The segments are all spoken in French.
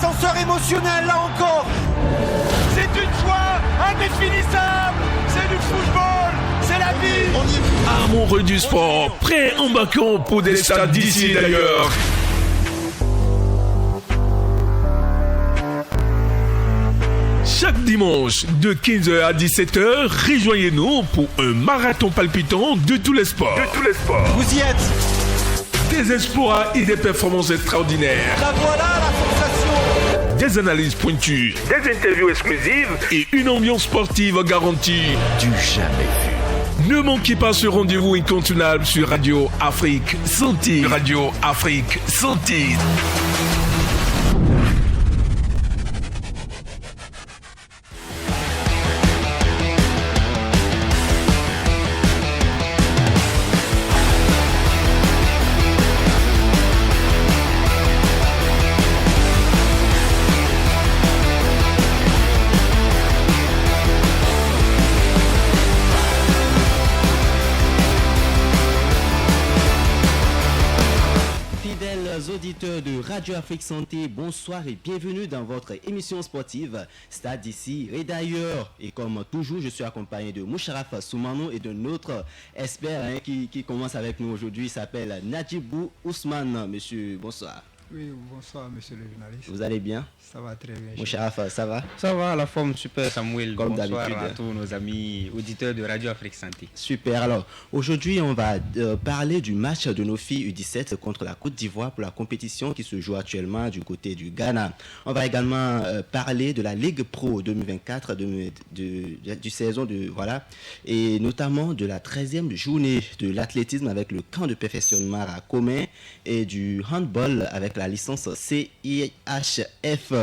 ascenseur émotionnel, là encore. C'est une joie indéfinissable. C'est du football, c'est la vie. Amoureux du sport, prêt embarquons pour des stades d'ici et d'ailleurs. Chaque dimanche, de 15h à 17h, rejoignez-nous pour un marathon palpitant de tous les sports. Vous y êtes. Des exploits et des performances extraordinaires. La voilà, la sensation. Des analyses pointues, des interviews exclusives et une ambiance sportive garantie du jamais vu. Ne manquez pas ce rendez-vous incontournable sur Radio Afrique Santé. Radio Afrique Santé. Auditeurs de Radio Afrique Santé, bonsoir et bienvenue dans votre émission sportive Stade d'ici et d'ailleurs. Et comme toujours, je suis accompagné de Moucharaf Soumano et d'un autre expert qui commence avec nous aujourd'hui. Il s'appelle Nadjibou Ousmane. Monsieur, bonsoir. Oui, bonsoir monsieur le journaliste. Vous allez bien? Ça va très bien. Moucharaf, ça va? Ça va, la forme super Samuel. Comme bonsoir d'habitude. à tous nos amis auditeurs de Radio Afrique Santé. Super, alors aujourd'hui on va parler du match de nos filles U17 contre la Côte d'Ivoire pour la compétition qui se joue actuellement du côté du Ghana. On va également parler de la Ligue Pro 2024 du saison de voilà, et notamment de la 13e journée de l'athlétisme avec le camp de perfectionnement à Commun et du handball avec la licence CIHF.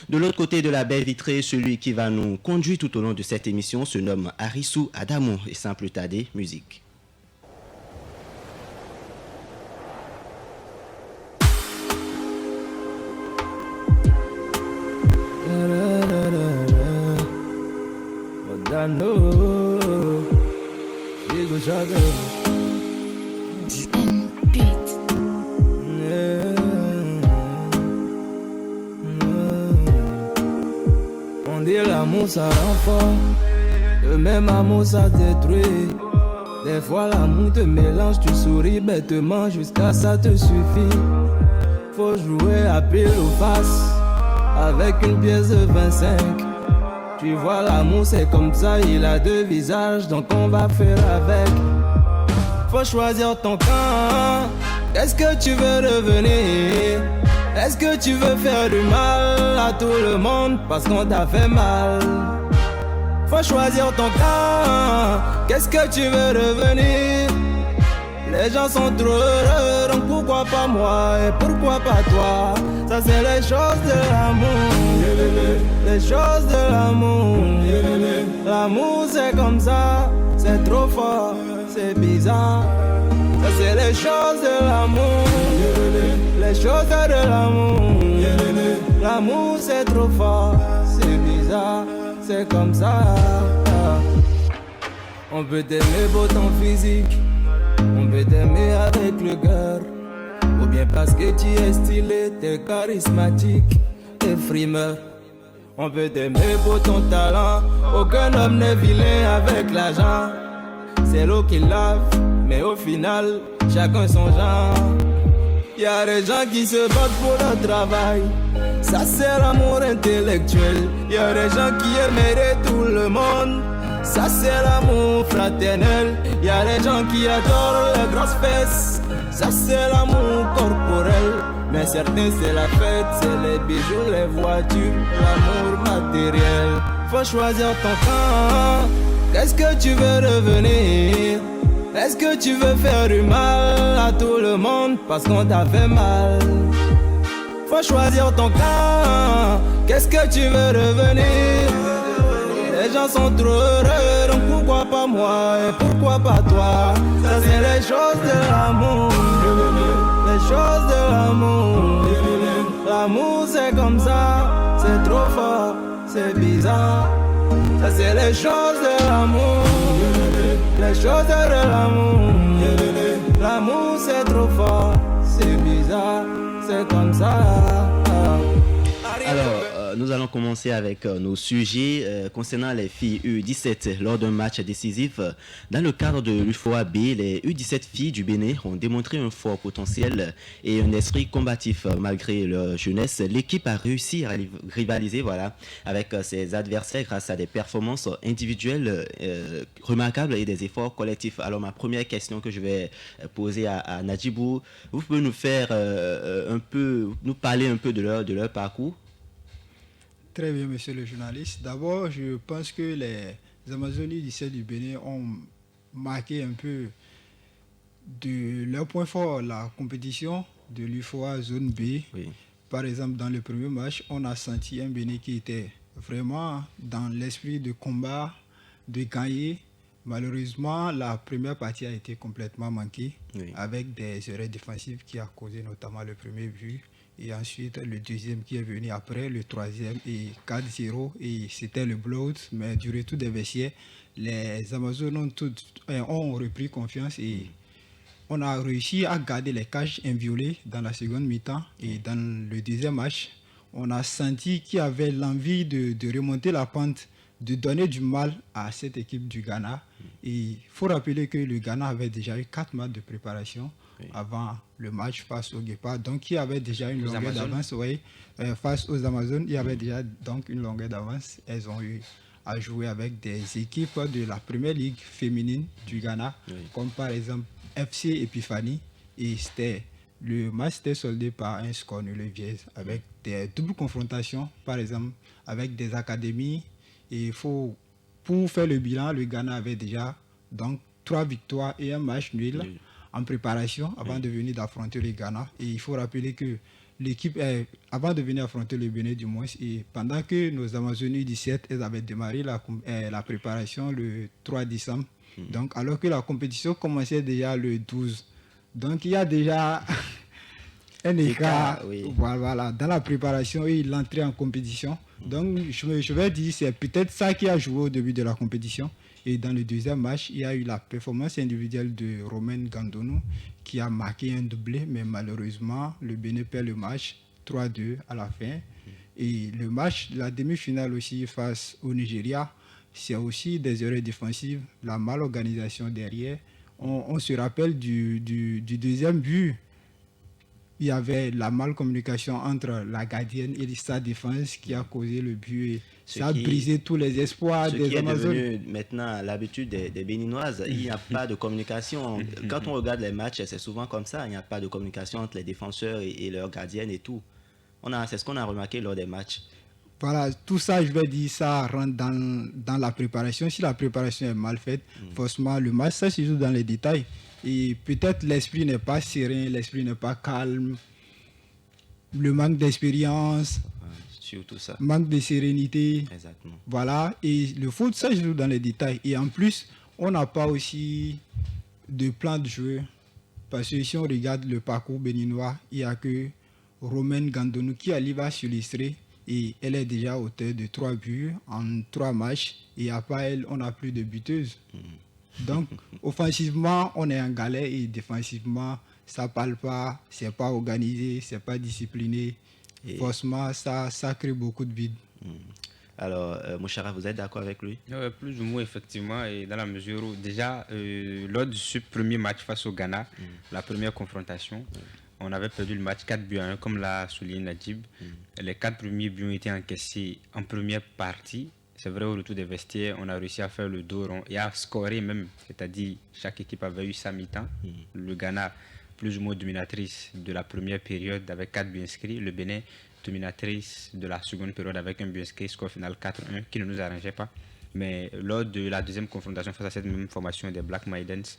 De l'autre côté de la baie vitrée, celui qui va nous conduire tout au long de cette émission se nomme Arissou Adamou et Simple Tadé, musique. On dit l'amour ça rend fort, le même amour ça détruit. Des fois l'amour te mélange, tu souris bêtement jusqu'à ça te suffit. Faut jouer à pile ou face, avec une pièce de 25. Tu vois l'amour c'est comme ça, il a deux visages, donc on va faire avec. Faut choisir ton camp, qu'est-ce que tu veux devenir? Est-ce que tu veux faire du mal à tout le monde parce qu'on t'a fait mal? Faut choisir ton camp, qu'est-ce que tu veux devenir? Les gens sont trop heureux, donc pourquoi pas moi et pourquoi pas toi? Ça c'est les choses de l'amour, les choses de l'amour. L'amour c'est comme ça, c'est trop fort, c'est bizarre. Ça c'est les choses de l'amour, les choses de l'amour. L'amour c'est trop fort, c'est bizarre, c'est comme ça. On peut t'aimer pour ton physique, on peut t'aimer avec le cœur, ou bien parce que tu es stylé, t'es charismatique, t'es frimeur. On peut t'aimer pour ton talent, aucun homme n'est vilain avec l'argent. C'est l'eau qui lave, mais au final, chacun son genre. Y'a des gens qui se battent pour leur travail, ça c'est l'amour intellectuel. Y'a des gens qui aimeraient tout le monde, ça c'est l'amour fraternel. Y'a des gens qui adorent les grosses fesses, ça c'est l'amour corporel. Mais certains c'est la fête, c'est les bijoux, les voitures, l'amour matériel. Faut choisir ton camp, qu'est-ce que tu veux devenir? Est-ce que tu veux faire du mal à tout le monde parce qu'on t'a fait mal? Faut choisir ton camp, qu'est-ce que tu veux devenir? Les gens sont trop heureux, donc pourquoi pas moi et pourquoi pas toi? Ça c'est les choses de l'amour, les choses de l'amour. L'amour c'est comme ça, c'est trop fort, c'est bizarre. Ça c'est les choses de l'amour, les choses de l'amour. L'amour c'est trop fort, c'est bizarre, c'est comme ça. Alors, nous allons commencer avec nos sujets concernant les filles U17. Lors d'un match décisif, dans le cadre de l'UFOA B, les U17 filles du Bénin ont démontré un fort potentiel et un esprit combatif. Malgré leur jeunesse, l'équipe a réussi à rivaliser avec ses adversaires grâce à des performances individuelles remarquables et des efforts collectifs. Alors, ma première question que je vais poser à Nadjibou, vous pouvez nous faire nous parler un peu de leur parcours? Très bien, monsieur le journaliste. D'abord, je pense que les Amazonies du Bénin ont marqué un peu de leur point fort la compétition de l'UFOA Zone B. Oui. Par exemple, dans le premier match, on a senti un Bénin qui était vraiment dans l'esprit de combat, de gagner. Malheureusement, la première partie a été complètement manquée, Oui. avec des erreurs défensives qui a causé notamment le premier but. Et ensuite, le deuxième qui est venu après, le troisième, et 4-0. Et c'était le blowout. Mais du retour des vestiaires, les Amazones ont repris confiance et on a réussi à garder les cages inviolées dans la seconde mi-temps. Et dans le deuxième match, on a senti qu'il y avait l'envie de remonter la pente, de donner du mal à cette équipe du Ghana. Et il faut rappeler que le Ghana avait déjà eu 4 matchs de préparation avant le match face au Guépard. Donc, il y avait déjà une longueur d'avance. Face aux Amazones, il y avait déjà donc une longueur d'avance. Elles ont eu à jouer avec des équipes de la première ligue féminine du Ghana, comme par exemple FC Epiphanie. Et le match était soldé par un score nul avec des doubles confrontations, par exemple, avec des académies. Et pour faire le bilan, le Ghana avait déjà donc 3 victoires et un match nul en préparation avant de venir d'affronter le Ghana. Et il faut rappeler que l'équipe, avant de venir affronter le Bénin du moins, et pendant que nos Amazonies 17, elles avaient démarré la préparation le 3 décembre, donc alors que la compétition commençait déjà le 12. Donc il y a déjà un écart voilà, dans la préparation et l'entrée en compétition. Donc je vais dire c'est peut-être ça qui a joué au début de la compétition. Et dans le deuxième match, il y a eu la performance individuelle de Romain Gandonou qui a marqué un doublé, mais malheureusement, le Bénin perd le match 3-2 à la fin. Et le match, la demi-finale aussi face au Nigeria, c'est aussi des erreurs défensives, la malorganisation derrière. On se rappelle du deuxième but. Il y avait la malcommunication entre la gardienne et sa défense qui a causé le but. Ça a brisé tous les espoirs des Amazones. C'est devenu maintenant l'habitude des Béninoises. Il n'y a pas de communication. Quand on regarde les matchs, c'est souvent comme ça. Il n'y a pas de communication entre les défenseurs et leurs gardiennes et tout. C'est ce qu'on a remarqué lors des matchs. Voilà, tout ça, je vais dire, ça rentre dans la préparation. Si la préparation est mal faite, forcément, le match, ça se joue dans les détails. Et peut-être l'esprit n'est pas serein, l'esprit n'est pas calme, le manque d'expérience, surtout ça. Manque de sérénité. Exactement. Voilà, et le foot, ça se joue dans les détails. Et en plus, on n'a pas aussi de plan de jeu. Parce que si on regarde le parcours béninois, il n'y a que Romain Gandonou qui arrive à s'illustrer. Et elle est déjà auteure de 3 buts en 3 matchs. Et à part elle, on n'a plus de buteuse. Donc, offensivement, on est en galère et défensivement, ça parle pas, c'est pas organisé, c'est pas discipliné. Et forcément, ça crée beaucoup de vide. Alors, Mouchara, vous êtes d'accord avec lui? Plus ou moins, effectivement, et dans la mesure où, déjà, lors de ce premier match face au Ghana, la première confrontation, on avait perdu le match 4-1, comme l'a souligné Nadjib. Les 4 premiers buts ont été encaissés en première partie. C'est vrai, au retour des vestiaires, on a réussi à faire le dos rond et à scorer même. C'est-à-dire, chaque équipe avait eu sa mi-temps. Le Ghana, plus ou moins dominatrice de la première période avec 4 buts inscrits. Le Bénin, dominatrice de la seconde période avec un but inscrit, score final 4-1, qui ne nous arrangeait pas. Mais lors de la deuxième confrontation face à cette même formation des Black Maidens,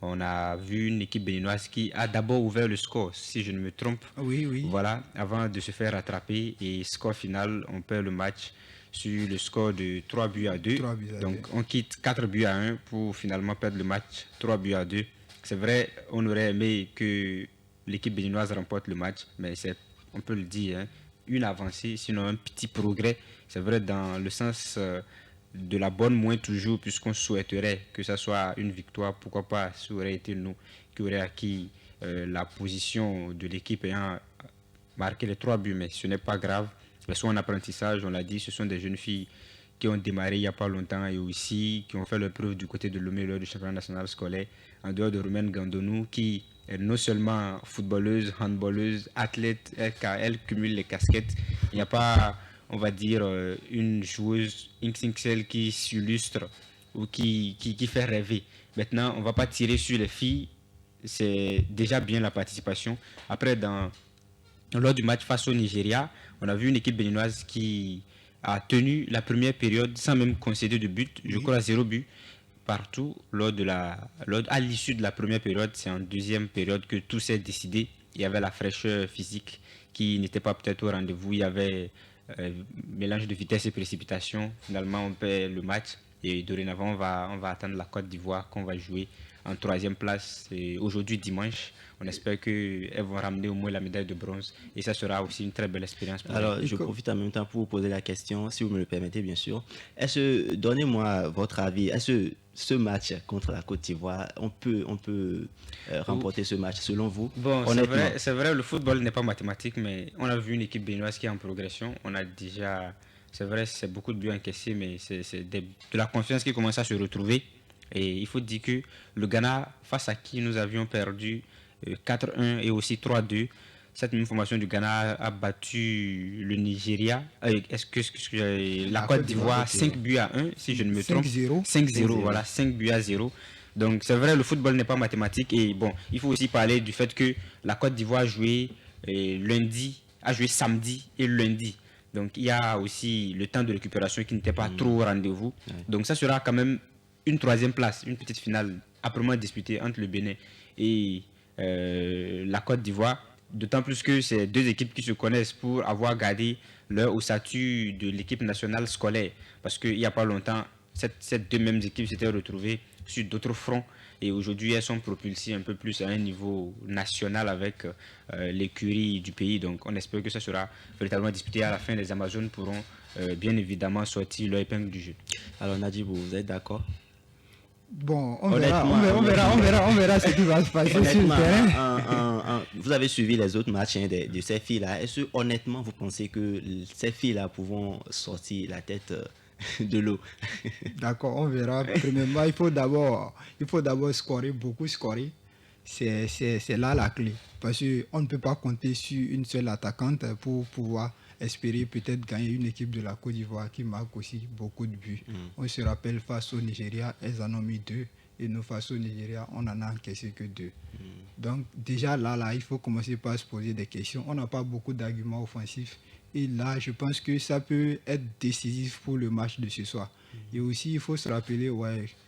on a vu une équipe béninoise qui a d'abord ouvert le score, si je ne me trompe. Oui. Voilà, avant de se faire rattraper. Et score final, on perd le match sur le score de 3 buts à 2. Donc on quitte 4 buts à 1 pour finalement perdre le match 3 buts à 2. C'est vrai, on aurait aimé que l'équipe béninoise remporte le match, mais c'est, on peut le dire, une avancée, sinon un petit progrès. C'est vrai dans le sens de la bonne moins toujours, puisqu'on souhaiterait que ça soit une victoire. Pourquoi pas, ça aurait été nous qui aurions acquis la position de l'équipe ayant marqué les 3 buts, mais ce n'est pas grave. sont en apprentissage, on l'a dit, ce sont des jeunes filles qui ont démarré il n'y a pas longtemps et aussi qui ont fait leur preuve du côté de Lomé lors du championnat national scolaire, en dehors de Romaine Gandonou, qui est non seulement footballeuse, handballeuse, athlète, elle cumule les casquettes. Il n'y a pas, on va dire, une joueuse XXL qui s'illustre ou qui fait rêver. Maintenant, on ne va pas tirer sur les filles, c'est déjà bien la participation. Après, lors du match face au Nigeria, on a vu une équipe béninoise qui a tenu la première période sans même concéder de but, je crois 0 but partout. À l'issue de la première période, c'est en deuxième période que tout s'est décidé. Il y avait la fraîcheur physique qui n'était pas peut-être au rendez-vous. Il y avait mélange de vitesse et précipitation. Finalement, on perd le match et dorénavant, on va attendre la Côte d'Ivoire qu'on va jouer en 3e place aujourd'hui dimanche. On espère qu'elles vont ramener au moins la médaille de bronze et ça sera aussi une très belle expérience pour Alors, je profite en même temps pour vous poser la question, si vous me le permettez, bien sûr. Donnez-moi votre avis. Est-ce que ce match contre la Côte d'Ivoire, on peut remporter ce match selon vous? Bon, c'est vrai, le football n'est pas mathématique, mais on a vu une équipe béninoise qui est en progression. On a déjà, c'est vrai, c'est beaucoup de buts encaissés, mais c'est de la confiance qui commence à se retrouver. Et il faut dire que le Ghana, face à qui nous avions perdu 4-1 et aussi 3-2, cette même formation du Ghana a battu le Nigeria, la Côte d'Ivoire 5 buts à 1, si je ne me trompe. 5-0, voilà, 5 buts à 0. Donc c'est vrai, le football n'est pas mathématique. Et bon, il faut aussi parler du fait que la Côte d'Ivoire a joué samedi et lundi. Donc il y a aussi le temps de récupération qui n'était pas trop au rendez-vous. Ouais. Donc ça sera quand même une 3e place, une petite finale âprement disputée entre le Bénin et la Côte d'Ivoire. D'autant plus que c'est deux équipes qui se connaissent pour avoir gardé leur ossature de l'équipe nationale scolaire. Parce qu'il n'y a pas longtemps, ces deux mêmes équipes s'étaient retrouvées sur d'autres fronts. Et aujourd'hui, elles sont propulsées un peu plus à un niveau national avec l'écurie du pays. Donc on espère que ça sera véritablement disputé. À la fin, les Amazones pourront bien évidemment sortir leur épingle du jeu. Alors Nadjib, vous êtes d'accord? Bon, on verra ce qui va se passer sur le terrain. Vous avez suivi les autres matchs de ces filles-là. Est-ce que honnêtement vous pensez que ces filles-là pourront sortir la tête de l'eau? D'accord, on verra. Premièrement, il faut d'abord scorer, beaucoup scorer. C'est là la clé. Parce qu'on ne peut pas compter sur une seule attaquante pour pouvoir espérer peut-être gagner une équipe de la Côte d'Ivoire qui marque aussi beaucoup de buts. On se rappelle, face au Nigeria, elles en ont mis 2. Et nous, face au Nigeria, on en a encaissé que 2. Donc déjà là, il faut commencer par se poser des questions. On n'a pas beaucoup d'arguments offensifs. Et là, je pense que ça peut être décisif pour le match de ce soir. Et aussi, il faut se rappeler,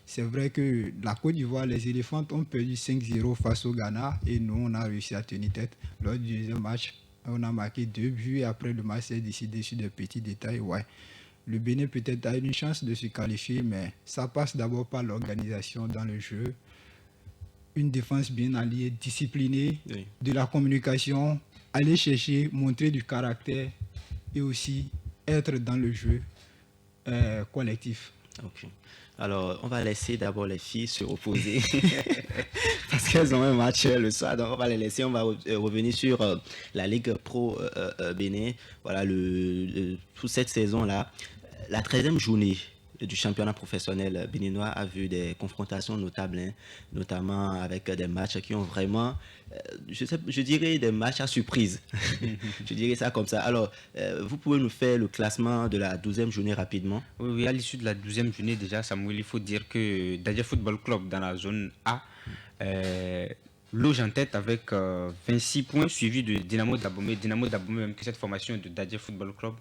c'est vrai que la Côte d'Ivoire, les Éléphantes ont perdu 5-0 face au Ghana. Et nous, on a réussi à tenir tête. Lors du deuxième match, on a marqué 2 buts et après le match s'est décidé sur des petits détails. Le Bénin peut-être a une chance de se qualifier, mais ça passe d'abord par l'organisation dans le jeu. Une défense bien alliée, disciplinée, de la communication, aller chercher, montrer du caractère et aussi être dans le jeu collectif. Okay. Alors, on va laisser d'abord les filles se reposer parce qu'elles ont un match le soir. Donc, on va les laisser. On va revenir sur la Ligue Pro Bénin. Voilà, pour cette saison-là, la 13e journée du championnat professionnel béninois a vu des confrontations notables, notamment avec des matchs qui ont vraiment, je dirais, des matchs à surprise. Je dirais ça comme ça. Alors, vous pouvez nous faire le classement de la 12e journée rapidement? Oui, à l'issue de la 12e journée, déjà, Samuel, il faut dire que Dadje Football Club, dans la zone A, loge en tête avec 26 points, suivi de Dynamo Dabomey. Dynamo Dabomey, même que cette formation de Dadje Football Club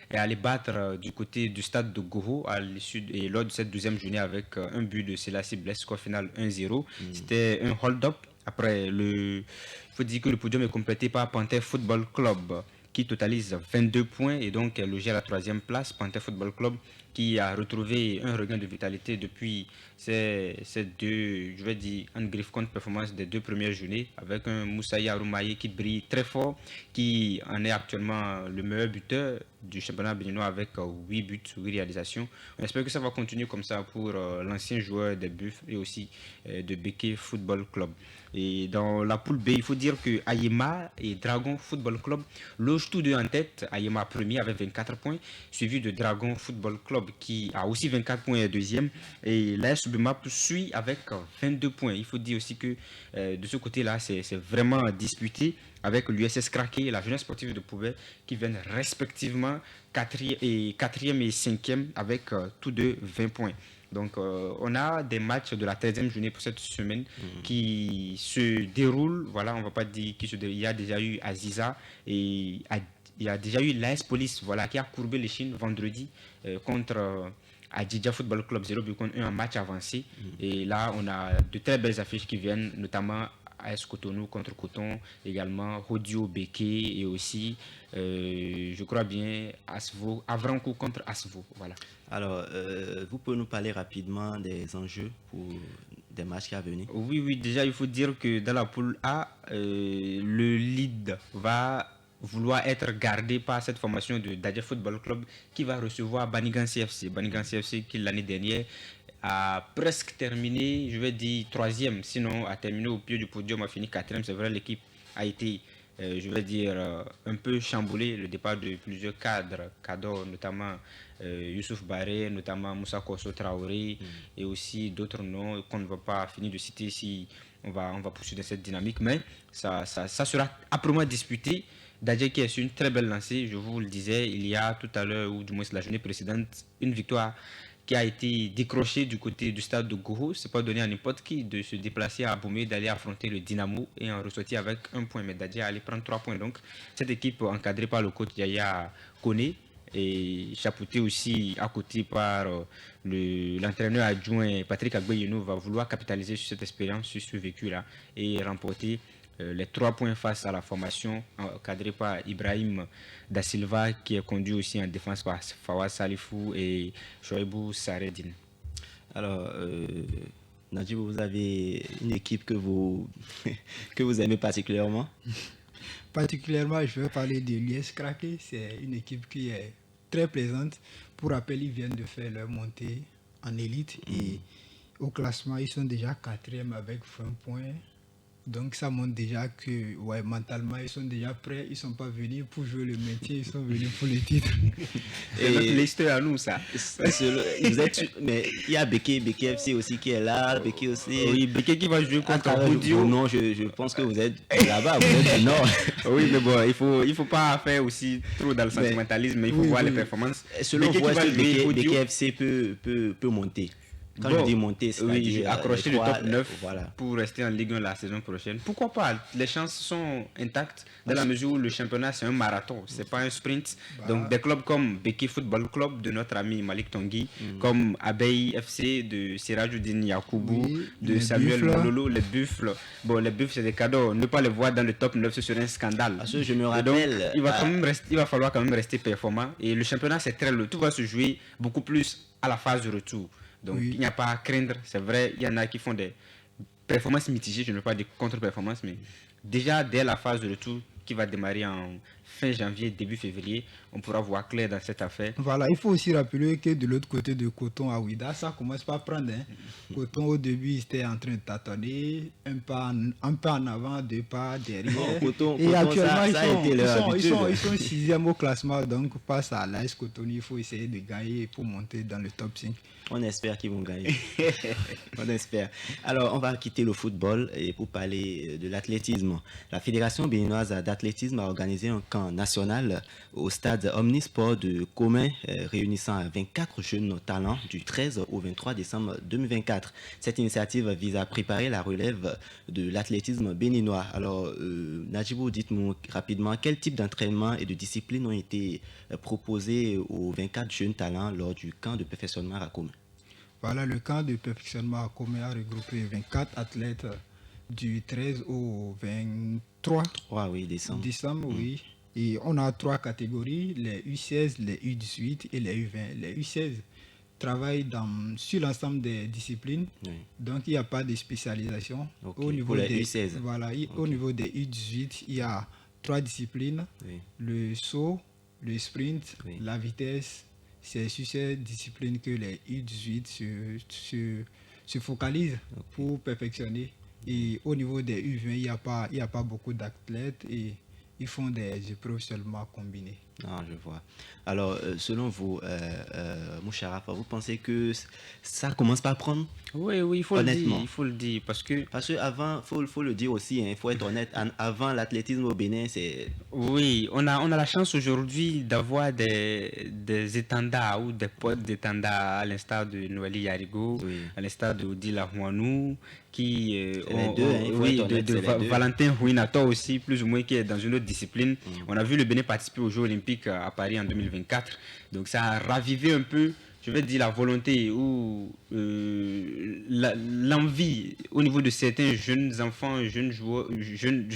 est allé battre du côté du stade de Goho à l'issue et lors de cette 12e journée avec un but de Selassie Blesse, score final 1-0. C'était un hold-up. Après, il faut dire que le podium est complété par Panthère Football Club qui totalise 22 points et donc est logé à la 3e place. Panthère Football Club qui a retrouvé un regain de vitalité depuis ces deux, je vais dire, en griffe contre performance des 2 premières journées, avec un Moussa Yaroumaye qui brille très fort, qui en est actuellement le meilleur buteur du championnat béninois avec 8 buts, 8 réalisations. On espère que ça va continuer comme ça pour l'ancien joueur des Buffles et aussi de Béké Football Club. Et dans la poule B, il faut dire que Ayema et Dragon Football Club logent tous deux en tête. Ayema premier avec 24 points, suivi de Dragon Football Club qui a aussi 24 points et deuxième. Et l'AS Subemap suit avec 22 points. Il faut dire aussi que de ce côté-là, c'est vraiment disputé avec l'USS Craqué et la Jeunesse Sportive de Pouvet qui viennent respectivement 4e et 5e avec tous deux 20 points. Donc, on a des matchs de la 13e journée pour cette semaine qui se déroulent. Voilà, on ne va pas dire il y a déjà eu Aziza et il y a déjà eu l'AS Police, voilà, qui a courbé les chines vendredi contre Adidja Football Club 0,1 en match avancé. Et là, on a de très belles affiches qui viennent, notamment AS Cotonou contre Coton, également Rodio Béké et aussi, je crois bien, Asvo, Avranco contre Asvo. Voilà. Alors, vous pouvez nous parler rapidement des enjeux pour des matchs à venir? Oui, déjà, il faut dire que dans la poule A, le lead va vouloir être gardé par cette formation de Dadja Football Club qui va recevoir Banigan CFC. Banigan CFC qui, l'année dernière, a presque terminé, je vais dire 3e, sinon a terminé au pied du podium, a fini 4e. C'est vrai, l'équipe a été, je vais dire, un peu chamboulée. Le départ de plusieurs cadres, notamment Youssouf Baré, notamment Moussa Kosso Traoré et aussi d'autres noms qu'on ne va pas finir de citer si on va poursuivre cette dynamique. Mais ça sera âprement disputé. Dadja qui est sur une très belle lancée, je vous le disais, il y a tout à l'heure, ou du moins la journée précédente, une victoire qui a été décroché du côté du stade de Goho. Ce n'est pas donné à n'importe qui de se déplacer à Abomey, d'aller affronter le Dynamo et en ressortir avec 1 point. Mais Dadja allait prendre 3 points. Donc, cette équipe encadrée par le coach Yaya Kone et chapeautée aussi à côté par l'entraîneur adjoint Patrick Agbeyenou va vouloir capitaliser sur cette expérience, sur ce vécu-là et remporter les 3 points face à la formation encadrée par Ibrahim Da Silva qui est conduit aussi en défense par Fawaz Salifou et Shoaibou Saredine. Alors, Najib, vous avez une équipe que vous aimez particulièrement? Particulièrement, je vais parler de l'US Craqué. C'est une équipe qui est très plaisante. Pour rappel, ils viennent de faire leur montée en élite et au classement, ils sont déjà 4e avec 20 points. Donc ça montre déjà que mentalement ils sont déjà prêts, ils ne sont pas venus pour jouer le métier, ils sont venus pour le titre. Et notre liste à nous ça. Mais il y a Béké FC aussi qui est là, Béké aussi. Oui, Béké qui va jouer contre Audio. Non, je pense que vous êtes là-bas, vous êtes du Nord. Oui, mais bon, il faut pas faire aussi trop dans le sentimentalisme, mais il faut voir les performances. Selon vous, est-ce que Béké FC peut monter? Quand je dis monter, c'est accrocher le top 9 pour rester en Ligue 1 la saison prochaine. Pourquoi pas? Les chances sont intactes dans la mesure où le championnat c'est un marathon, c'est pas un sprint. Donc des clubs comme Béké Football Club de notre ami Malik Tanguy, comme Abeille FC de Sirajuddin Yakoubou, de Samuel Mololo, les Buffles. Bon, les Buffles c'est des cadeaux, ne pas les voir dans le top 9 ce serait un scandale. Parce que je me rappelle, donc, il va falloir quand même rester performant et le championnat c'est très lourd. Tout va se jouer beaucoup plus à la phase de retour. Donc il n'y a pas à craindre, c'est vrai, il y en a qui font des performances mitigées, je ne veux pas dire contre-performances, mais déjà dès la phase de retour qui va démarrer en fin janvier, début février, on pourra voir clair dans cette affaire. Voilà, il faut aussi rappeler que de l'autre côté de Coton à Ouida, ça commence pas à prendre. Coton au début, il était en train de tâtonner, un pas en avant, 2 pas derrière. Et actuellement, ils sont 6e au classement, donc face à l'AS Cotonou, il faut essayer de gagner pour monter dans le top 5. On espère qu'ils vont gagner. On espère. Alors, on va quitter le football et pour parler de l'athlétisme. La Fédération béninoise d'athlétisme a organisé un camp national au stade Omnisport de Commun, réunissant 24 jeunes talents du 13 au 23 décembre 2024. Cette initiative vise à préparer la relève de l'athlétisme béninois. Alors, Najibou, dites-nous rapidement quel type d'entraînement et de discipline ont été proposés aux 24 jeunes talents lors du camp de perfectionnement à Commun. Voilà, le camp de perfectionnement à Commun a regroupé 24 athlètes du 13 au 23 décembre. Oui. Et on a 3 catégories, les U16, les U18 et les U20. Les U16 travaille sur l'ensemble des disciplines. Oui. Donc, il n'y a pas de spécialisation. Ok. Au niveau Pour les des U16. Voilà, au niveau des U18, il y a 3 disciplines. Oui. Le saut, le sprint, Oui. la vitesse. C'est sur ces disciplines que les U18 se focalisent pour perfectionner. Et au niveau des U20, il n'y a pas beaucoup d'athlètes et ils font des épreuves seulement combinées. Ah, je vois. Alors, selon vous, Moucharafa, vous pensez que ça commence par prendre? Oui, il faut Honnêtement. il faut le dire, parce que Avant, faut le dire aussi, il faut être honnête. Avant, l'athlétisme au Bénin, c'est... oui, on a la chance aujourd'hui d'avoir des étendards ou des potes d'étendards, à l'instar de Noélie Yarigo, Oui. à l'instar de Odila Huanou, qui les deux, hein, il faut être honnête, de c'est les deux. Valentin Huinato aussi, plus ou moins, qui est dans une autre discipline. On a vu le Bénin participer aux Jeux Olympiques à Paris en 2024, donc ça a ravivé un peu, je vais dire, la volonté ou l'envie au niveau de certains jeunes enfants, jeunes joueurs, jeunes,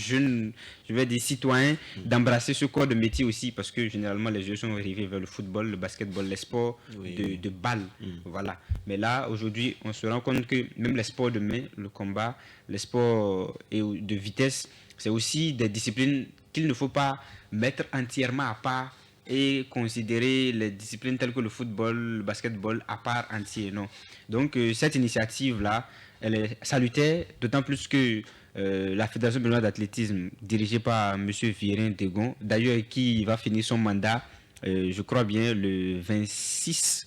je vais dire, citoyens, d'embrasser ce corps de métier aussi, parce que généralement les jeux sont arrivés vers le football, le basketball, les sports de balle. Voilà. Mais là, aujourd'hui, on se rend compte que même les sports de main, le combat, les sports de vitesse, c'est aussi des disciplines qu'il ne faut pas mettre entièrement à part et considérer les disciplines telles que le football, le basketball à part entière. Non. Donc cette initiative-là, elle est salutaire, d'autant plus que la Fédération béninoise d'athlétisme, dirigée par M. Virin Degon, d'ailleurs qui va finir son mandat, je crois bien, le 26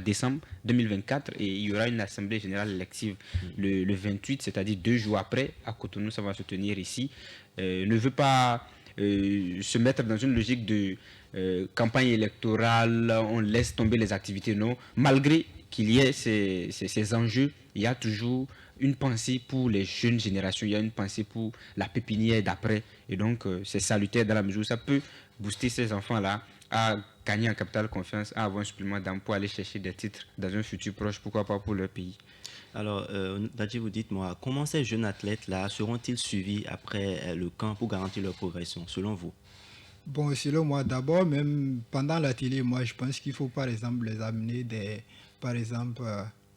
décembre 2024, et il y aura une assemblée générale élective le 28, c'est-à-dire 2 jours après, à Cotonou, ça va se tenir ici, ne veut pas se mettre dans une logique de campagne électorale, on laisse tomber les activités, non. Malgré qu'il y ait ces enjeux, il y a toujours une pensée pour les jeunes générations, il y a une pensée pour la pépinière d'après, et donc c'est salutaire dans la mesure où ça peut booster ces enfants-là à gagner en capital confiance, à avoir un supplément d'âme pour aller chercher des titres dans un futur proche, pourquoi pas pour leur pays. Alors, Nadji, vous dites-moi, comment ces jeunes athlètes-là seront-ils suivis après le camp pour garantir leur progression, selon vous? Bon, selon moi, d'abord, même pendant l'atelier, moi, je pense qu'il faut, par exemple, les amener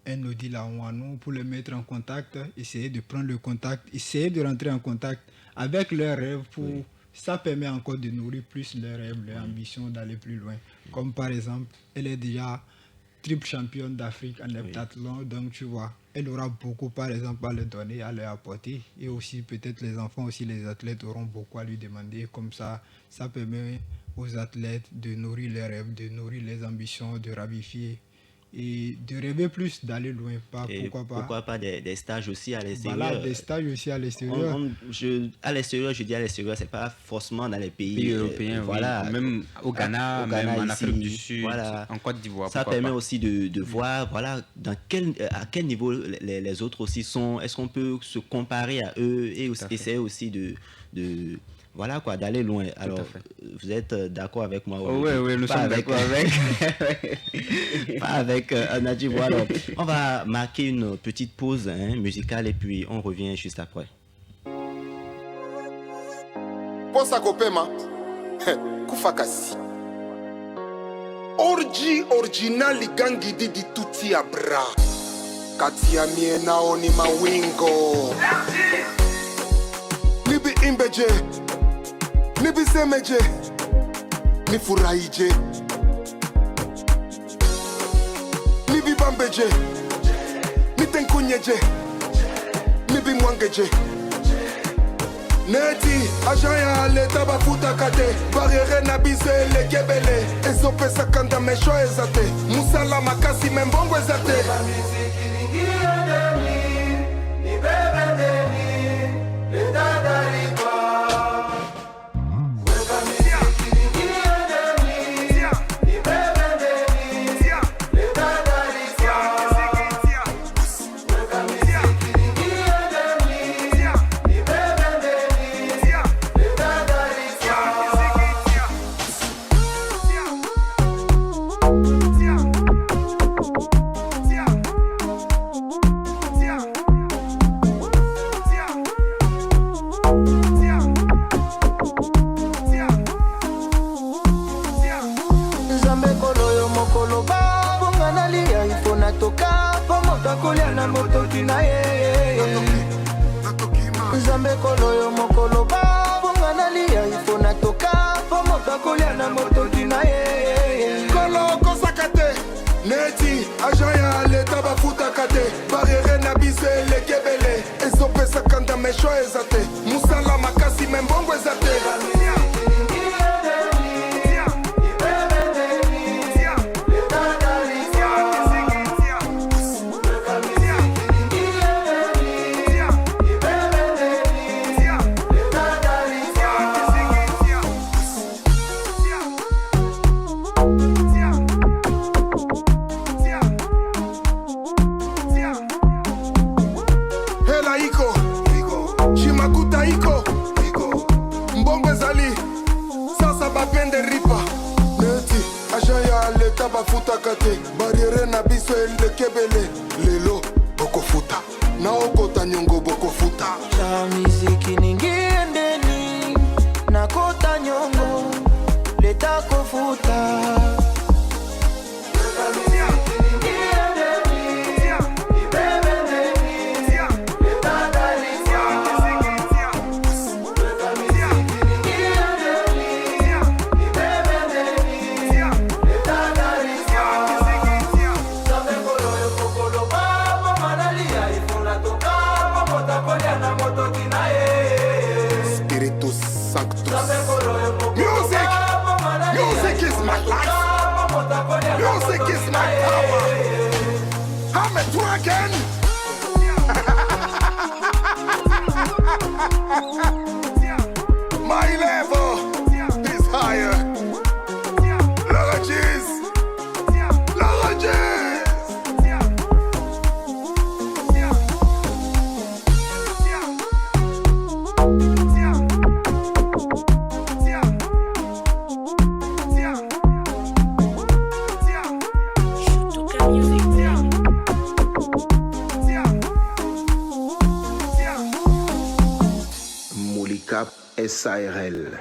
un Odila Huanou pour les mettre en contact, essayer de prendre le contact, essayer de rentrer en contact avec leurs rêves pour... Ça permet encore de nourrir plus leurs rêves, leur ambition d'aller plus loin. Comme par exemple, elle est déjà triple championne d'Afrique en heptathlon, donc tu vois, elle aura beaucoup, par exemple, à leur donner, à leur apporter. Et aussi, peut-être les enfants, aussi les athlètes auront beaucoup à lui demander. Comme ça, ça permet aux athlètes de nourrir leurs rêves, de nourrir les ambitions, de ravifier et de rêver plus, d'aller loin. Pourquoi pas des stages aussi à l'extérieur? Voilà, des stages aussi à l'extérieur. À l'extérieur, je dis à l'extérieur, c'est pas forcément dans les pays européens, voilà, même au Ghana, même en Afrique du Sud, voilà. en Côte d'Ivoire. Ça permet aussi de voir voilà, à quel niveau les autres aussi sont. Est-ce qu'on peut se comparer à eux et essayer aussi voilà quoi, d'aller loin. Alors, vous êtes d'accord avec moi? Oui, nous sommes d'accord avec. Pas avec Nadji. Voilà. On va marquer une petite pause musicale et puis on revient juste après. Posa kopema kufakasi orji original gangi didi tuti abra kati ya mie naoni mawingo nibi imbeje nibi semeje nifurahije nibi bambeje nitenkunyeje nibi mwangeje Neti, ajaya leta bafuta kate Barriere na bise le kebele Ezopesa kanda mesho ezate Musala makasi membongo ezate natoka po moto akolia na motoki na ye Nzambe koloyo mokolo ba bonga nalia ifo natoka po moto akolia na motoki na ye Kolo kosaka te neti agent ya leta bafutaka te barriere na biso elekebele ezopesaka ndamesho eza te mosala makasi me mbongo eza te bafutaka te barriere na biso elekebele lelo bokofuta na okota nyongo bokofuta na miziki ningiendeni nakota nyongo leta kofuta Music is my life. Music is my power. I'm a dragon. My level is higher. Lodges. SARL.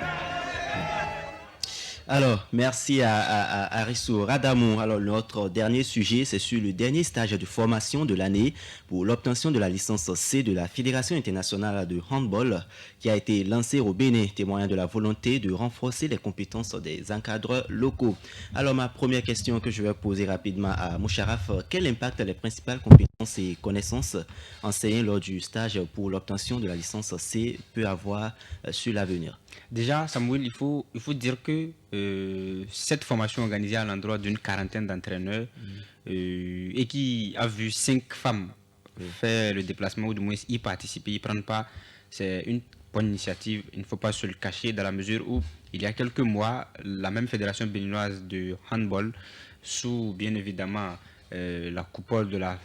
Alors, merci à Arissou Radamou. Alors, notre dernier sujet, c'est sur le dernier stage de formation de l'année pour l'obtention de la licence C de la Fédération internationale de handball qui a été lancée au Bénin, témoignant de la volonté de renforcer les compétences des encadreurs locaux. Alors, ma première question que je vais poser rapidement à Moucharaf, quel impact les principales compétences et connaissances enseignées lors du stage pour l'obtention de la licence C peut avoir sur l'avenir? Déjà, Samuel, il faut dire que cette formation organisée à l'endroit d'une quarantaine d'entraîneurs et qui a vu 5 femmes faire le déplacement ou du moins y participer, y prendre part, c'est une bonne initiative. Il ne faut pas se le cacher dans la mesure où il y a quelques mois, la même fédération béninoise de handball, sous bien évidemment la coupole de la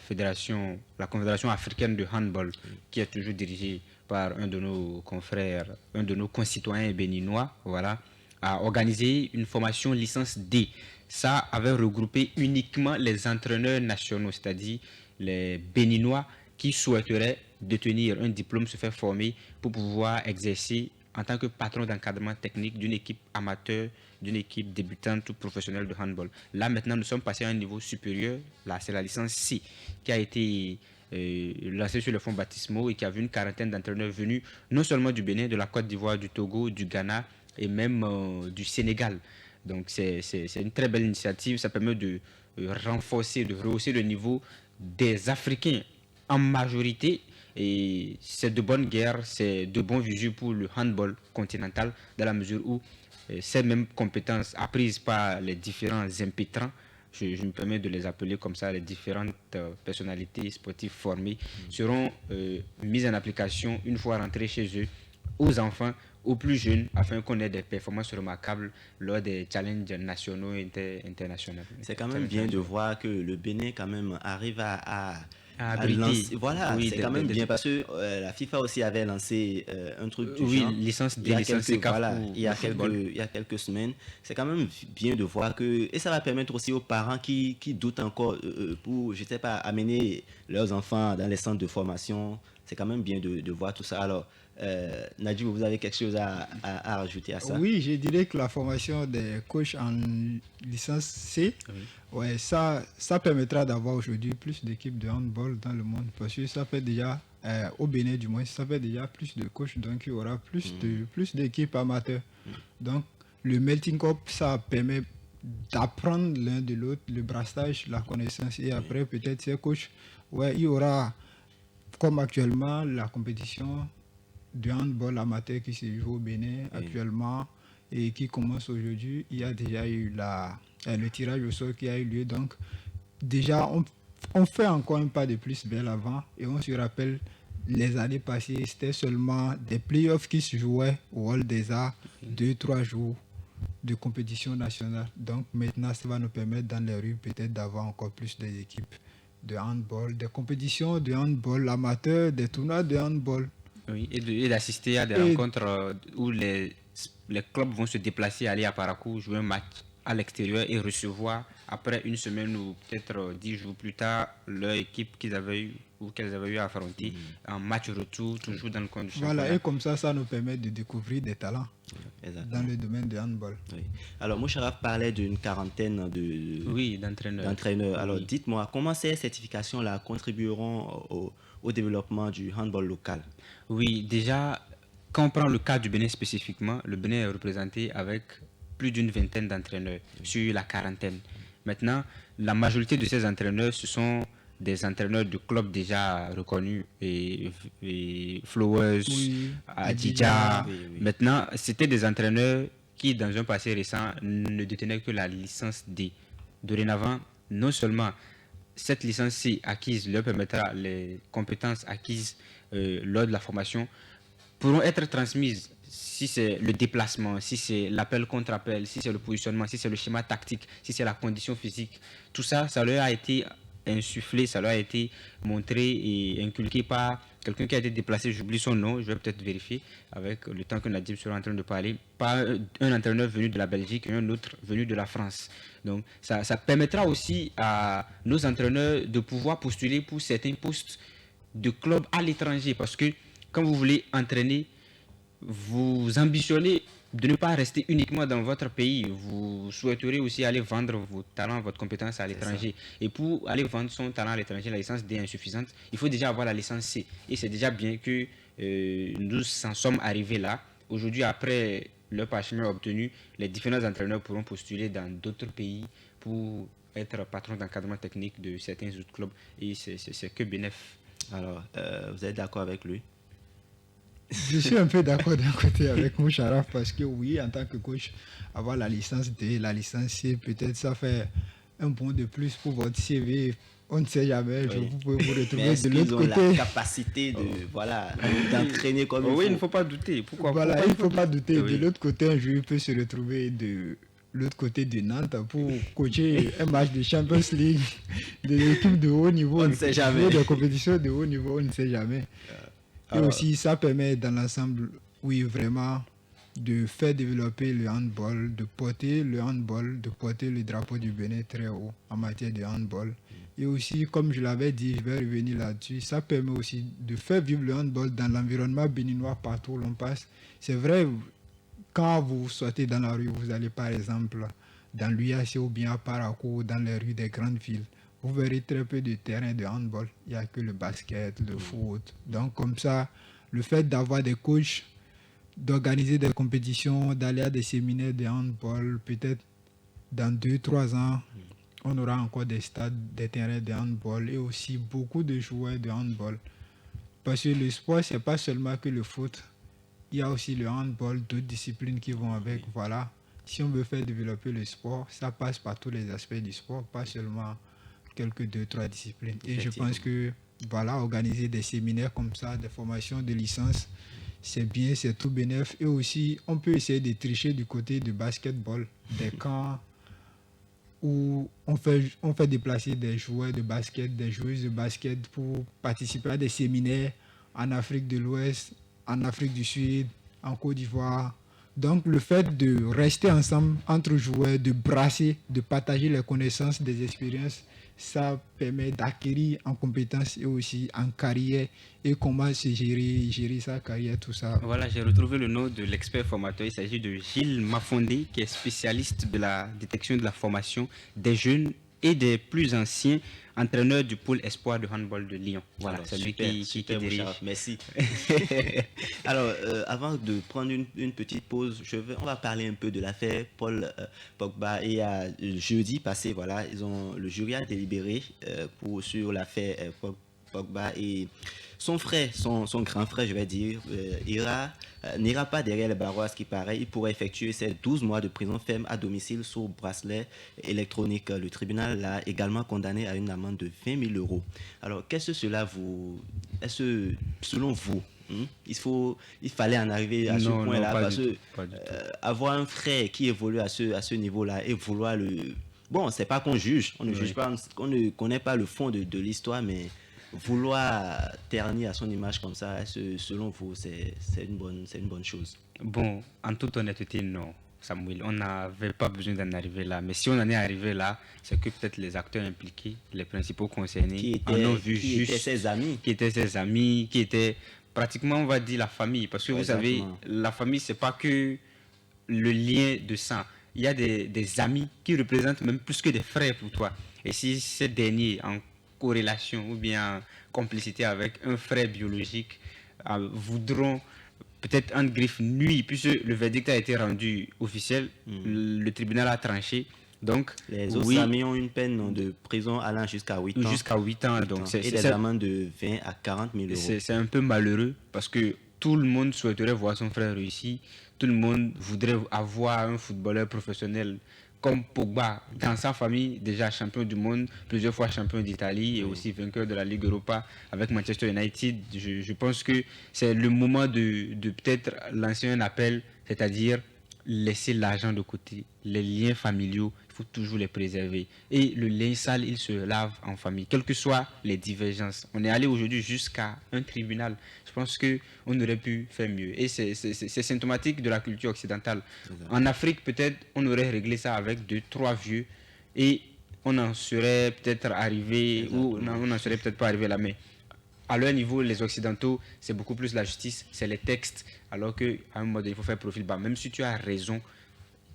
Confédération africaine de handball, qui est toujours dirigée par un de nos confrères, un de nos concitoyens béninois, voilà, a organisé une formation licence D. Ça avait regroupé uniquement les entraîneurs nationaux, c'est-à-dire les Béninois qui souhaiteraient détenir un diplôme, se faire former pour pouvoir exercer en tant que patron d'encadrement technique d'une équipe amateur, d'une équipe débutante ou professionnelle de handball. Là, maintenant, nous sommes passés à un niveau supérieur. Là, c'est la licence C qui a été lancée sur le fonds baptismaux et qui a vu une quarantaine d'entraîneurs venus non seulement du Bénin, de la Côte d'Ivoire, du Togo, du Ghana et même du Sénégal. Donc, c'est une très belle initiative. Ça permet de renforcer, de rehausser le niveau des Africains en majorité. Et c'est de bonne guerre, c'est de bon visu pour le handball continental, dans la mesure où ces mêmes compétences apprises par les différents impétrants, je me permets de les appeler comme ça, les différentes personnalités sportives formées, seront mises en application une fois rentrées chez eux, aux enfants, aux plus jeunes, afin qu'on ait des performances remarquables lors des challenges nationaux et internationaux. C'est quand même bien de voir que le Bénin quand même arrive à lancer, voilà, oui, c'est quand même bien parce que la FIFA aussi avait lancé un truc du genre. Licence il y a quelques semaines. C'est quand même bien de voir que, et ça va permettre aussi aux parents qui doutent encore pour, je sais pas, amener leurs enfants dans les centres de formation. C'est quand même bien de voir tout ça. Alors, Nadjib, vous avez quelque chose à rajouter à ça? Oui, je dirais que la formation des coachs en licence C, ouais, ça permettra d'avoir aujourd'hui plus d'équipes de handball dans le monde, parce que ça fait déjà, au Bénin du moins, ça fait déjà plus de coachs, donc il y aura plus d'équipes amateurs. Donc le melting pot, ça permet d'apprendre l'un de l'autre, le brassage, la connaissance, et après peut-être ces coachs, ouais, il y aura, comme actuellement, la compétition de handball amateur qui se joue au Bénin actuellement et qui commence aujourd'hui. Il y a déjà eu le tirage au sort qui a eu lieu. Donc, déjà, on fait encore un pas de plus vers l'avant et on se rappelle les années passées, c'était seulement des playoffs qui se jouaient au Hall des Arts, 2-3 jours de compétition nationale. Donc, maintenant, ça va nous permettre dans les rues peut-être d'avoir encore plus d'équipes de handball, des compétitions de handball amateur, des tournois de handball. Oui, et d'assister à des rencontres où les clubs vont se déplacer, aller à Parakou, jouer un match à l'extérieur et recevoir après une semaine ou peut-être 10 jours plus tard leur équipe qu'elles avaient eu à affronter en match retour, toujours dans le coin du championnat. Voilà, et comme ça nous permet de découvrir des talents dans le domaine du handball. Oui. Alors, Moucharaf parlait d'une quarantaine d'entraîneurs. Alors, dites-moi, comment ces certifications-là contribueront au développement du handball local? Oui, déjà, quand on prend le cas du Bénin spécifiquement, le Bénin est représenté avec plus d'une vingtaine d'entraîneurs sur la quarantaine. Maintenant, la majorité de ces entraîneurs, ce sont des entraîneurs de clubs déjà reconnus, et Flowers, Adidja. Maintenant, c'était des entraîneurs qui, dans un passé récent, ne détenaient que la licence D. Dorénavant, non seulement cette licence C acquise leur permettra, les compétences acquises lors de la formation pourront être transmises, si c'est le déplacement, si c'est l'appel contre appel, si c'est le positionnement, si c'est le schéma tactique, si c'est la condition physique. Tout ça, ça leur a été insufflé, ça leur a été montré et inculqué par quelqu'un qui a été déplacé, j'oublie son nom, je vais peut-être vérifier avec le temps que Nadjib sera en train de parler, par un entraîneur venu de la Belgique et un autre venu de la France. Donc ça permettra aussi à nos entraîneurs de pouvoir postuler pour certains postes de clubs à l'étranger, parce que quand vous voulez entraîner, vous ambitionnez de ne pas rester uniquement dans votre pays. Vous souhaiterez aussi aller vendre vos talents, votre compétence à l'étranger. Et pour aller vendre son talent à l'étranger, la licence D est insuffisante. Il faut déjà avoir la licence C. Et c'est déjà bien que nous en sommes arrivés là. Aujourd'hui, après le parchemin obtenu, les différents entraîneurs pourront postuler dans d'autres pays pour être patron d'encadrement technique de certains autres clubs. Et c'est que bénéf. Alors, vous êtes d'accord avec lui? Je suis un peu d'accord d'un côté avec Moucharaf, parce que oui, en tant que coach, avoir la licence D, la licence C, peut-être ça fait un point de plus pour votre CV. On ne sait jamais, vous pouvez vous retrouver de l'autre côté. Mais la capacité d'entraîner comme il faut. Oui, il ne faut pas douter. Pourquoi? Voilà, il ne faut pas douter. Oui. De l'autre côté, un joueur peut se retrouver de l'autre côté de Nantes pour coacher un match de Champions League, de l'équipe de haut niveau. On ne sait jamais. Des compétitions de haut niveau, on ne sait jamais. Et aussi, ça permet dans l'ensemble, oui, vraiment, de faire développer le handball, de porter le drapeau du Bénin très haut en matière de handball. Et aussi, comme je l'avais dit, je vais revenir là-dessus, ça permet aussi de faire vivre le handball dans l'environnement béninois partout où l'on passe. C'est vrai, quand vous sortez dans la rue, vous allez par exemple dans l'UAC ou bien à Parakou, dans les rues des grandes villes, vous verrez très peu de terrains de handball. Il n'y a que le basket, le foot. Donc comme ça, le fait d'avoir des coachs, d'organiser des compétitions, d'aller à des séminaires de handball, peut-être dans 2-3 ans, on aura encore des stades, des terrains de handball et aussi beaucoup de joueurs de handball. Parce que le sport, ce n'est pas seulement que le foot. Il y a aussi le handball, d'autres disciplines qui vont avec. Voilà. Si on veut faire développer le sport, ça passe par tous les aspects du sport, pas seulement quelques 2-3 disciplines. Et je pense que voilà, organiser des séminaires comme ça, des formations de licence, c'est bien, c'est tout bénéf. Et aussi, on peut essayer de tricher du côté du basketball, des camps où on fait déplacer des joueurs de basket, des joueuses de basket pour participer à des séminaires en Afrique de l'Ouest, en Afrique du Sud, en Côte d'Ivoire. Donc le fait de rester ensemble entre joueurs, de brasser, de partager les connaissances, des expériences, ça permet d'acquérir en compétences et aussi en carrière et comment se gérer sa carrière, tout ça. Voilà, j'ai retrouvé le nom de l'expert formateur. Il s'agit de Gilles Mafondé, qui est spécialiste de la détection de la formation des jeunes et des plus anciens entraîneurs du pôle espoir de handball de Lyon. Voilà, c'est lui qui dirige. Bouchard, merci. Alors, avant de prendre une petite pause, on va parler un peu de l'affaire Paul Pogba. Et jeudi passé, voilà, le jury a délibéré sur l'affaire Pogba et son frère, son grand frère, je vais dire, n'ira pas derrière les barreaux à ce qui paraît. Il pourrait effectuer ses 12 mois de prison ferme à domicile sous bracelet électronique. Le tribunal l'a également condamné à une amende de 20 000 euros. Alors, qu'est-ce que cela selon vous, il fallait en arriver à ce point-là, parce que avoir un frère qui évolue à ce niveau-là et vouloir le... Bon, c'est pas qu'on juge, on ne juge pas, on ne connaît pas le fond de l'histoire, mais vouloir ternir à son image comme ça, selon vous, c'est une bonne chose? Bon, en toute honnêteté, non, Samuel, on n'avait pas besoin d'en arriver là. Mais si on en est arrivé là, c'est que peut-être les acteurs impliqués, les principaux concernés, en ont vu juste, qui étaient ses amis, qui étaient pratiquement, on va dire, la famille. Parce que vous savez, la famille, c'est pas que le lien de sang. Il y a des amis qui représentent même plus que des frères pour toi. Et si ces derniers, en corrélation ou bien en complicité avec un frère biologique, voudront peut-être en griffe nuit, puisque le verdict a été rendu officiel, le tribunal a tranché. Donc, les autres amis ont une peine de prison allant jusqu'à 8 ans. Jusqu'à 8 ans. Donc, et des amendes de 20 à 40 000 euros. C'est un peu malheureux parce que tout le monde souhaiterait voir son frère réussir. Tout le monde voudrait avoir un footballeur professionnel comme Pogba, dans sa famille, déjà champion du monde, plusieurs fois champion d'Italie et aussi vainqueur de la Ligue Europa avec Manchester United. Je pense que c'est le moment de peut-être lancer un appel, c'est-à-dire laisser l'argent de côté. Les liens familiaux, il faut toujours les préserver. Et le linge sale, il se lave en famille, quelles que soient les divergences. On est allé aujourd'hui jusqu'à un tribunal. Je pense qu'on aurait pu faire mieux. Et c'est symptomatique de la culture occidentale. En Afrique, peut-être, on aurait réglé ça avec 2-3 vieux et on en serait peut-être arrivé, ou on n'en serait peut-être pas arrivé là. Mais à leur niveau, les Occidentaux, c'est beaucoup plus la justice, c'est les textes, alors qu'à un moment donné, il faut faire profil bas. Même si tu as raison,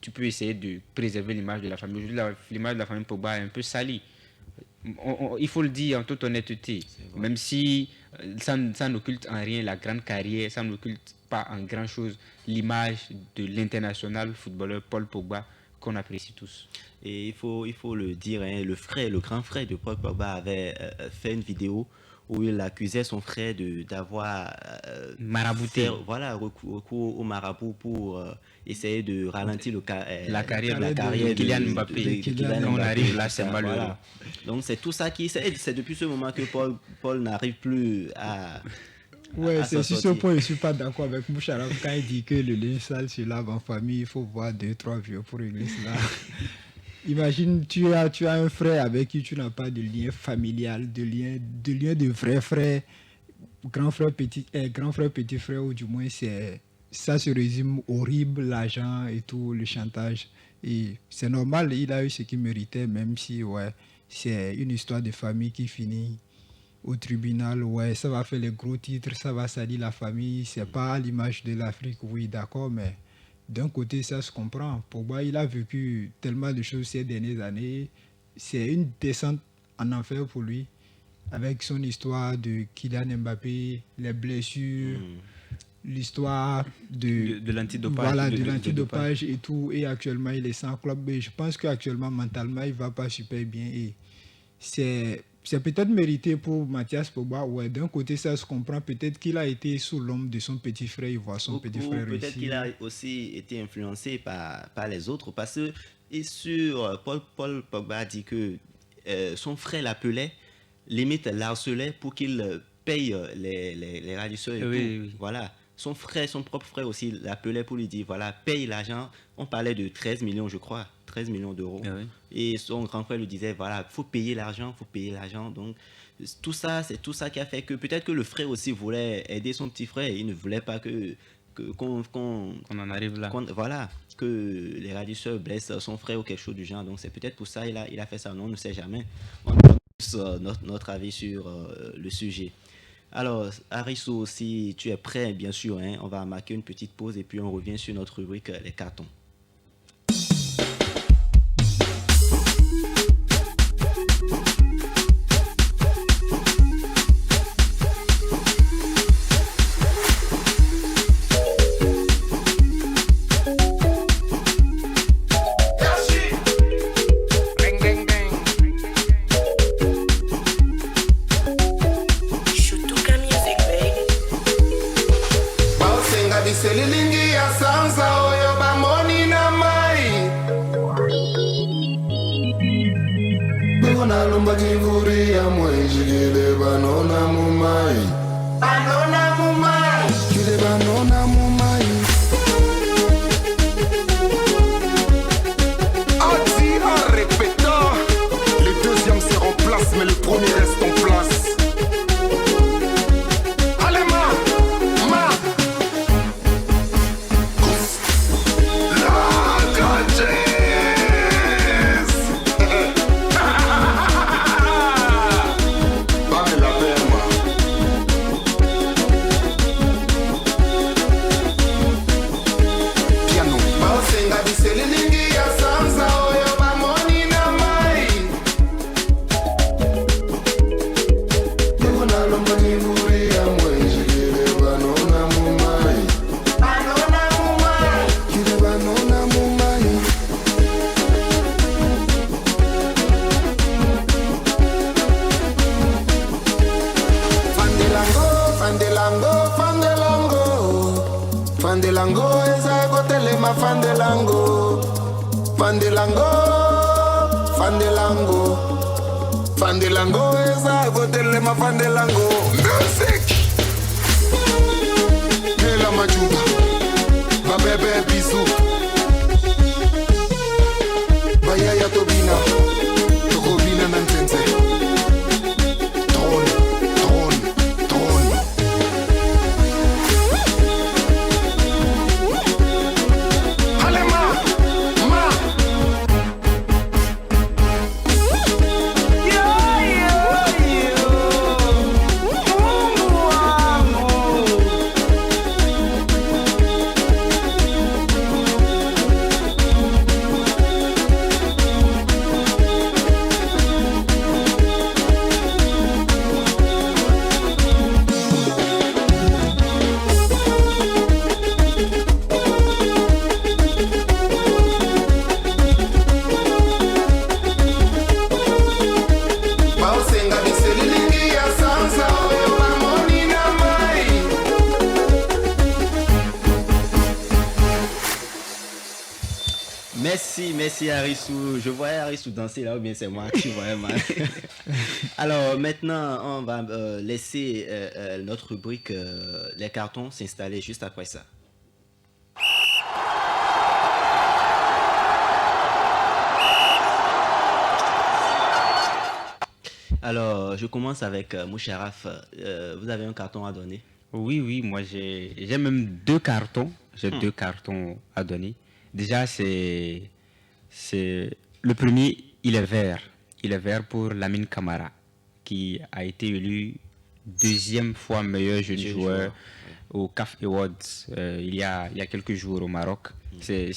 tu peux essayer de préserver l'image de la famille. Aujourd'hui, l'image de la famille Pogba est un peu salie. Il faut le dire en toute honnêteté, même si ça n'occulte en rien la grande carrière, ça n'occulte pas en grand chose l'image de l'international footballeur Paul Pogba qu'on apprécie tous. Et il faut le dire, hein, le grand frère de Paul Pogba avait fait une vidéo où il accusait son frère d'avoir marabouté. Recours au marabout pour essayer de ralentir la carrière de Kylian Mbappé. On arrive là, c'est malheureux. Voilà. Donc c'est tout ça c'est depuis ce moment que Paul n'arrive plus à... Ouais, c'est sur ce point, je ne suis pas d'accord avec Moucharaf quand il dit que le linge sale se lave en famille, il faut voir 2-3 vieux pour régler cela. Imagine, tu as un frère avec qui tu n'as pas de lien familial, de lien de vrai frère, grand frère, petit frère, ou du moins ça se résume horrible, l'argent et tout, le chantage. Et c'est normal, il a eu ce qu'il méritait, même si c'est une histoire de famille qui finit au tribunal. Ça va faire les gros titres, ça va salir la famille, c'est pas l'image de l'Afrique, oui, d'accord, mais d'un côté, ça se comprend. Pogba, il a vécu tellement de choses ces dernières années. C'est une descente en enfer pour lui, avec son histoire de Kylian Mbappé, les blessures, l'histoire de l'antidopage. Voilà, de l'antidopage et tout. Et actuellement, il est sans club. Mais je pense qu'actuellement, mentalement, il ne va pas super bien. Et c'est peut-être mérité pour Mathias Pogba. Ouais, d'un côté, ça se comprend. Peut-être qu'il a été sous l'ombre de son petit frère. Il voit son petit frère réussir. Peut-être qu'il a aussi été influencé par les autres. Parce que Paul Pogba a dit que son frère l'appelait, limite l'harcelait pour qu'il paye les radiateurs et tout. Oui. Voilà. Son propre frère aussi l'appelait pour lui dire, voilà, paye l'argent. On parlait de 13 millions, je crois. 13 millions d'euros. Et son grand frère lui disait, voilà, il faut payer l'argent. Donc, tout ça, c'est tout ça qui a fait que peut-être que le frère aussi voulait aider son petit frère. Il ne voulait pas qu'on en arrive là. Voilà, que les radiateurs blessent son frère ou quelque chose du genre. Donc, c'est peut-être pour ça qu'il a fait ça. On ne sait jamais. notre avis sur le sujet. Alors, Arissou, si tu es prêt, bien sûr, hein, on va marquer une petite pause et puis on revient sur notre rubrique les cartons. Merci Arissou. Je voyais Arissou danser là ou bien c'est moi qui voyais mal. Alors maintenant, on va laisser notre rubrique les cartons s'installer juste après ça. Alors, je commence avec Moucharaf. Vous avez un carton à donner? Oui, moi j'ai même deux cartons. J'ai deux cartons à donner. Déjà, c'est le premier, il est vert. Il est vert pour Lamine Camara, qui a été élu deuxième fois meilleur jeune joueur au CAF Awards il y a quelques jours au Maroc. C'est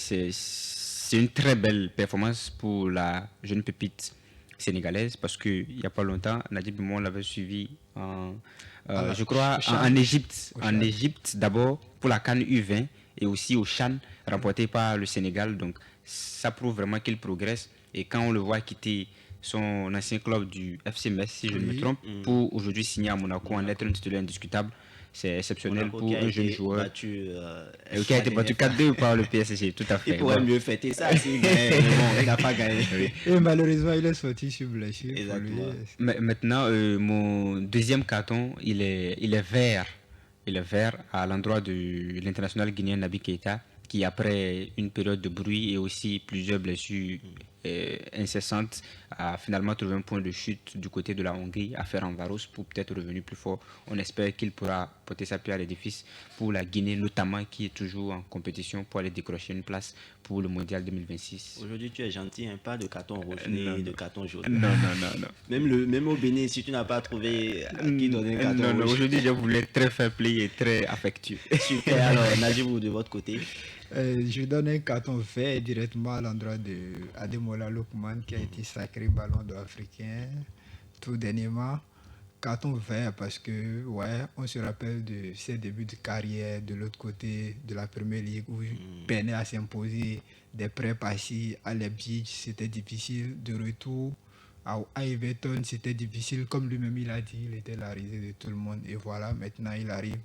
une très belle performance pour la jeune pépite sénégalaise, parce qu'il n'y a pas longtemps, Nadib Moon l'avait suivi je crois en Égypte. En Égypte d'abord pour la CAN U20 et aussi au Chan remporté par le Sénégal. Donc ça prouve vraiment qu'il progresse, et quand on le voit quitter son ancien club du FC Metz, si je ne me trompe, pour aujourd'hui signer à Monaco en être un titulaire indiscutable, c'est exceptionnel Monaco pour un jeune joueur. Qui a été battu 4-2 par le PSG, tout à fait. Il pourrait mieux fêter ça s'il gagne, mais bon, il n'a pas gagné. Et malheureusement, il est sorti sur blessure. Maintenant, mon deuxième carton, il est vert. Il est vert à l'endroit de l'international guinéen Naby Keita, qui après une période de bruit et aussi plusieurs blessures incessante, a finalement trouvé un point de chute du côté de la Hongrie, à Ferencváros, pour peut-être revenir plus fort. On espère qu'il pourra porter sa pierre à l'édifice pour la Guinée, notamment, qui est toujours en compétition pour aller décrocher une place pour le Mondial 2026. Aujourd'hui, tu es gentil, hein, pas de carton rouge ni de carton jaune. Non. Même au Bénin, si tu n'as pas trouvé à qui donner un carton Non, rouge. aujourd'hui, je voulais être très fair play et très affectueux. Super, alors Najibou, de votre côté. Je donne un carton vert directement à l'endroit de Ademola Lookman qui a été sacré ballon d'or africain tout dernièrement. Carton vert parce que, ouais, on se rappelle de ses débuts de carrière de l'autre côté de la Première Ligue où il peinait à s'imposer des prêts passés à Leipzig, c'était difficile. De retour à Everton, c'était difficile. Comme lui-même il a dit, il était la risée de tout le monde. Et voilà, maintenant il arrive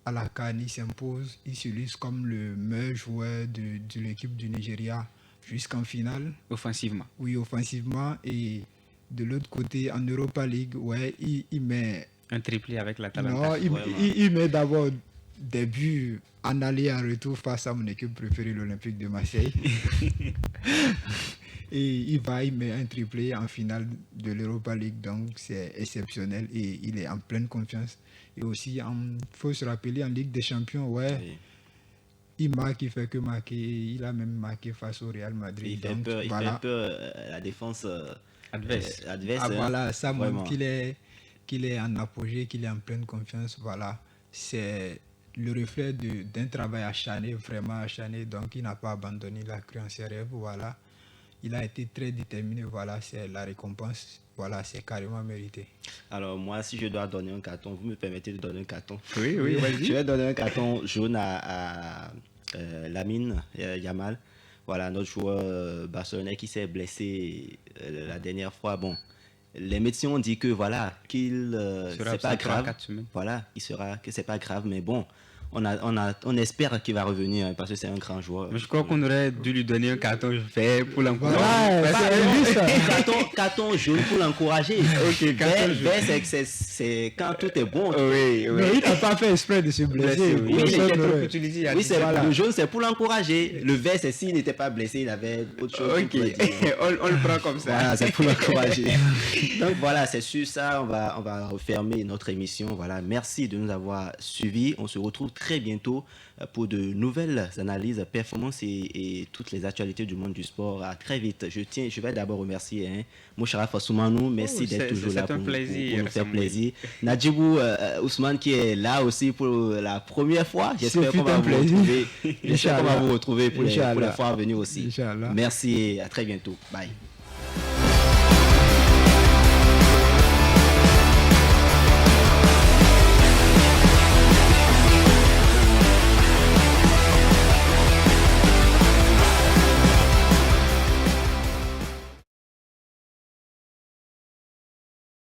à la CAN, il s'impose, il se liste comme le meilleur joueur de l'équipe du Nigeria jusqu'en finale. Offensivement. Oui, offensivement. Et de l'autre côté, en Europa League, ouais, il met... Un triplé avec l'Atalanta. Non, il met d'abord des buts en aller et en retour face à mon équipe préférée, l'Olympique de Marseille. Et il met un triplé en finale de l'Europa League, donc c'est exceptionnel et il est en pleine confiance. Et aussi, il faut se rappeler, en Ligue des Champions, ouais, oui. Il marque, il fait que marquer, il a même marqué face au Real Madrid. Il fait un peu la défense adverse. Voilà, ça montre qu'il est en apogée, qu'il est en pleine confiance, voilà. C'est le reflet d'un travail acharné, vraiment acharné, donc il n'a pas abandonné, il a cru en ses rêves, voilà. Il a été très déterminé, voilà, c'est la récompense, voilà, c'est carrément mérité. Alors moi, si je dois donner un carton, vous me permettez de donner un carton? Oui, vas-y. Je vais donner un carton jaune à Lamine Yamal, voilà, notre joueur barcelonais qui s'est blessé la dernière fois. Bon, les médecins ont dit que voilà, c'est pas grave, voilà, que c'est pas grave, mais bon. On espère qu'il va revenir hein, parce que c'est un grand joueur. Mais je crois qu'on aurait dû lui donner un carton vert pour l'encourager. Carton jaune pour l'encourager. Ok, carton vert, c'est quand tout est bon. Oui. Mais il n'a pas fait exprès de se blesser. Le jaune, c'est pour l'encourager. Le vert, c'est s'il n'était pas blessé, il avait autre chose. Ok, on le prend comme ça. Voilà, c'est pour l'encourager. Donc voilà, c'est sur ça, on va refermer notre émission. Voilà, merci de nous avoir suivis. On se retrouve très bientôt pour de nouvelles analyses, performances et toutes les actualités du monde du sport. À très vite. Je vais d'abord remercier Moucharaf Soumanou. Merci d'être toujours là pour nous faire plaisir. Najibou Ousmane qui est là aussi pour la première fois. J'espère qu'on va vous retrouver pour les fois à venir aussi. Merci et à très bientôt. Bye.